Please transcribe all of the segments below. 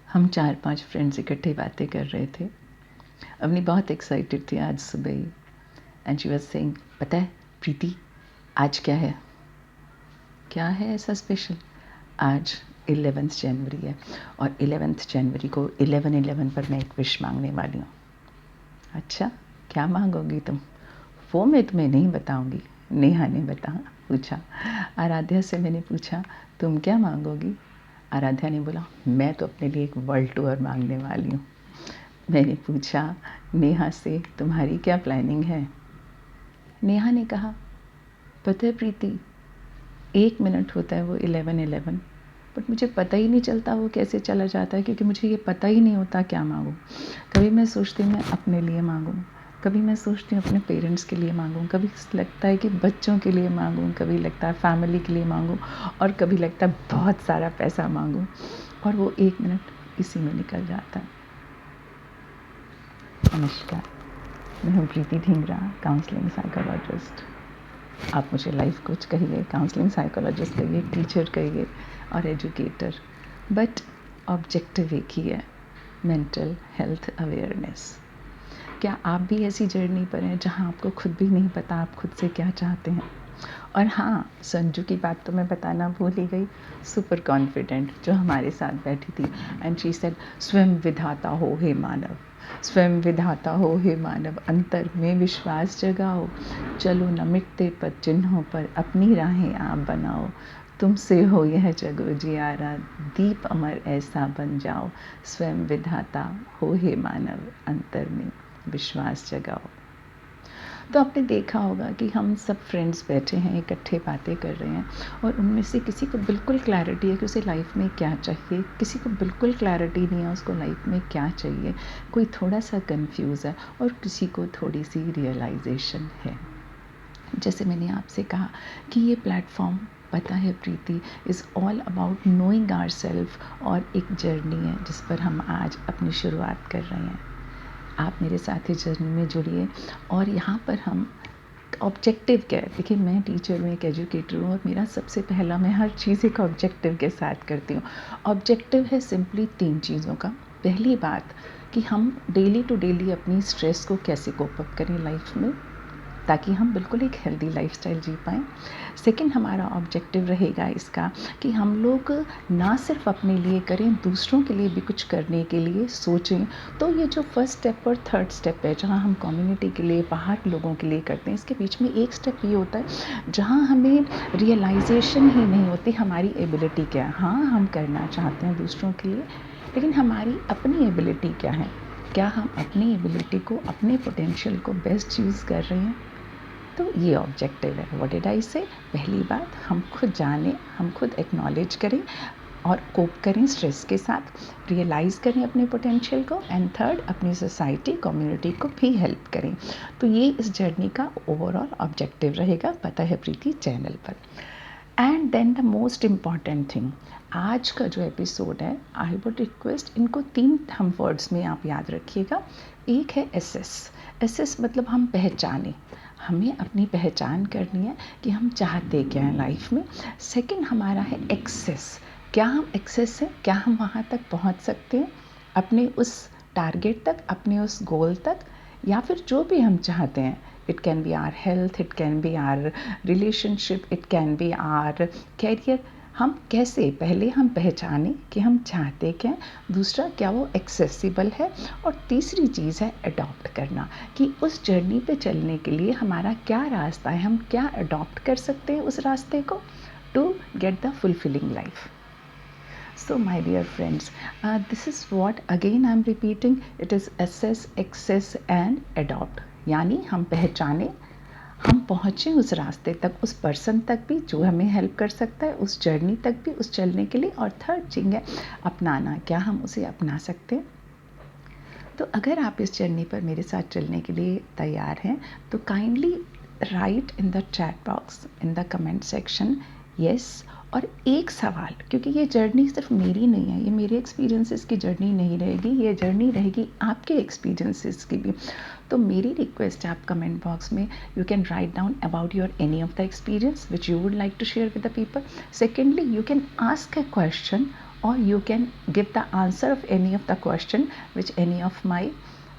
हम 4-5 फ्रेंड्स इकट्ठे बातें कर रहे थे। अवनी बहुत एक्साइटेड थी आज सुबह ही एंड शी वाज सेइंग, पता है प्रीति, आज क्या है? क्या है ऐसा स्पेशल? आज 11th जनवरी है और 11th जनवरी को 11/11 पर मैं एक विश मांगने वाली हूँ। अच्छा, क्या मांगोगी तुम? वो मैं तुम्हें नहीं बताऊंगी, नेहा ने पूछा। आराध्या से मैंने पूछा, तुम क्या मांगोगी? आराध्या ने बोला, मैं तो अपने लिए एक वर्ल्ड टूर मांगने वाली हूँ। मैंने पूछा नेहा से, तुम्हारी क्या प्लानिंग है? नेहा ने कहा, पता है प्रीति, 1 मिनट होता है वो 11/11, बट मुझे पता ही नहीं चलता वो कैसे चला जाता है, क्योंकि मुझे ये पता ही नहीं होता क्या मांगूँ। कभी मैं सोचती हूँ मैं अपने लिए मांगूँ, कभी मैं सोचती हूँ अपने पेरेंट्स के लिए मांगूँ, कभी लगता है कि बच्चों के लिए मांगूँ, कभी लगता है फैमिली के लिए मांगूँ, और कभी लगता है बहुत सारा पैसा मांगूँ, और वो 1 मिनट इसी में निकल जाता है। नमस्कार, मैं हूँ प्रीति ढींगरा, काउंसलिंग साइकोलॉजिस्ट। आप मुझे लाइफ कोच कहिए, काउंसलिंग साइकोलॉजिस्ट कहिए, टीचर कहिए और एजुकेटर, बट ऑब्जेक्टिव एक ही है, मेंटल हेल्थ अवेयरनेस। क्या आप भी ऐसी जर्नी पर हैं जहाँ आपको खुद भी नहीं पता आप खुद से क्या चाहते हैं? और हाँ, संजू की बात तो मैं बताना भूल ही गई, सुपर कॉन्फिडेंट जो हमारे साथ बैठी थी, एंड शी सेड, स्वयं विधाता हो हे मानव, स्वयं विधाता हो हे मानव, अंतर में विश्वास जगाओ, चलो न मिटते पद चिन्हों पर, अपनी राहें आप बनाओ, तुमसे हो यह जग उजियारा, दीप अमर ऐसा बन जाओ, स्वयं विधाता हो हे मानव, अंतर में विश्वास जगाओ। तो आपने देखा होगा कि हम सब फ्रेंड्स बैठे हैं, इकट्ठे बातें कर रहे हैं, और उनमें से किसी को बिल्कुल क्लैरिटी है कि उसे लाइफ में क्या चाहिए, किसी को बिल्कुल क्लैरिटी नहीं है उसको लाइफ में क्या चाहिए, कोई थोड़ा सा कंफ्यूज है, और किसी को थोड़ी सी रियलाइजेशन है। जैसे मैंने आपसे कहा कि ये प्लेटफॉर्म, पता है Preeti, is all about knowing our self, और एक जर्नी है जिस पर हम आज अपनी शुरुआत कर रहे हैं। आप मेरे साथ ही जर्नी में जुड़िए, और यहाँ पर हम ऑब्जेक्टिव क्या है, देखिए मैं टीचर हूँ, एक एजुकेटर हूँ, और मेरा सबसे पहला, मैं हर चीज़ एक ऑब्जेक्टिव के साथ करती हूँ। ऑब्जेक्टिव है सिंपली 3 चीज़ों का। पहली बात कि हम डेली टू डेली अपनी स्ट्रेस को कैसे कोप अप करें लाइफ में, ताकि हम बिल्कुल एक हेल्दी लाइफस्टाइल जी पाएँ। सेकंड, हमारा ऑब्जेक्टिव रहेगा इसका कि हम लोग ना सिर्फ अपने लिए करें, दूसरों के लिए भी कुछ करने के लिए सोचें। तो ये जो फर्स्ट स्टेप और थर्ड स्टेप है, जहाँ हम कम्युनिटी के लिए, बाहर के लोगों के लिए करते हैं, इसके बीच में एक स्टेप ये होता है जहाँ हमें रियलाइजेशन ही नहीं होती हमारी एबिलिटी क्या है। हाँ, हम करना चाहते हैं दूसरों के लिए, लेकिन हमारी अपनी एबिलिटी क्या है? क्या हम अपनी एबिलिटी को, अपने पोटेंशियल को बेस्ट यूज़ कर रहे हैं? तो ये ऑब्जेक्टिव है। व्हाट डिड आई से? पहली बात, हम खुद जानें, हम खुद एक्नॉलेज करें और कोप करें स्ट्रेस के साथ, रियलाइज़ करें अपने पोटेंशियल को, एंड थर्ड, अपनी सोसाइटी, कम्युनिटी को भी हेल्प करें। तो ये इस जर्नी का ओवरऑल ऑब्जेक्टिव रहेगा, पता है प्रीति चैनल पर। And then the most important thing, आज का जो एपिसोड है, आई वुड रिक्वेस्ट, इनको 3 हम वर्ड्स में आप याद रखिएगा। एक है एसेस। एसेस मतलब हम पहचानें, हमें अपनी पहचान करनी है कि हम चाहते क्या हैं लाइफ में। सेकंड हमारा है एक्सेस, क्या हम एक्सेस हैं, क्या हम वहाँ तक पहुँच सकते हैं अपने उस टारगेट तक, अपने उस गोल तक, या फिर जो भी हम चाहते हैं। It can be our health, it can be our relationship, it can be our career. हम कैसे, पहले हम पहचानें कि हम चाहते क्या हैं, दूसरा क्या वो एक्सेसिबल है, और तीसरी चीज़ है अडॉप्ट करना, कि उस जर्नी पे चलने के लिए हमारा क्या रास्ता है, हम क्या अडॉप्ट कर सकते हैं उस रास्ते को, to get the fulfilling life. So my dear friends, this is what again I am repeating, it is assess, access and adopt। यानी हम पहचानें, हम पहुँचें उस रास्ते तक, उस पर्सन तक भी जो हमें हेल्प कर सकता है, उस जर्नी तक भी, उस चलने के लिए, और थर्ड थिंग है अपनाना, क्या हम उसे अपना सकते हैं। तो अगर आप इस जर्नी पर मेरे साथ चलने के लिए तैयार हैं, तो kindly right in the chat box, in the comment section, yes. और एक सवाल, क्योंकि ये जर्नी सिर्फ मेरी नहीं है, ये मेरे एक्सपीरियंसेस की जर्नी नहीं रहेगी, ये जर्नी रहेगी आपके एक्सपीरियंसेस की भी। तो मेरी रिक्वेस्ट है, आप कमेंट बॉक्स में you can write down about your any of the experience which you would like to share with the people. Secondly, you can ask a question or you can give the answer of any of the question which any of my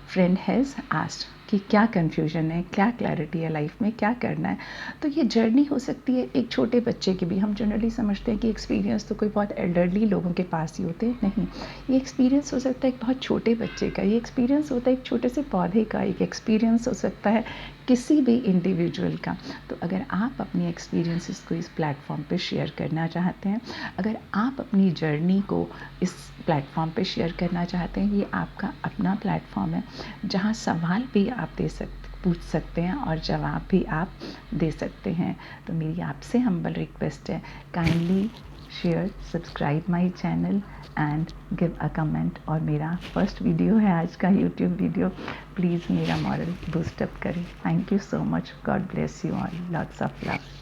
friend has asked कि क्या confusion है, क्या clarity है life में, क्या करना है. तो ये जर्नी हो सकती है एक छोटे बच्चे की भी. हम जनरली समझते हैं कि एक्सपीरियंस तो कोई बहुत एल्डरली लोगों के पास ही होते हैं. नहीं, ये एक्सपीरियंस हो सकता है एक बहुत छोटे बच्चे का, ये एक्सपीरियंस होता है एक छोटे से पौधे का, एक एक्सपीरियंस हो सकता है किसी भी इंडिविजुअल का. तो अगर आप अपनी एक्सपीरियंसेस को इस प्लेटफॉर्म पे शेयर करना चाहते हैं, अगर आप अपनी जर्नी को इस प्लेटफॉर्म पे शेयर करना चाहते हैं, ये आपका अपना प्लेटफॉर्म है जहाँ सवाल भी आप पूछ सकते हैं और जवाब भी आप दे सकते हैं. तो मेरी आपसे हम्बल रिक्वेस्ट है, kindly share, subscribe my channel and give a comment. और मेरा फर्स्ट वीडियो है आज का यूट्यूब वीडियो, प्लीज़ मेरा मॉरल बूस्टअप करें. Thank you so much. God bless you all. Lots of love.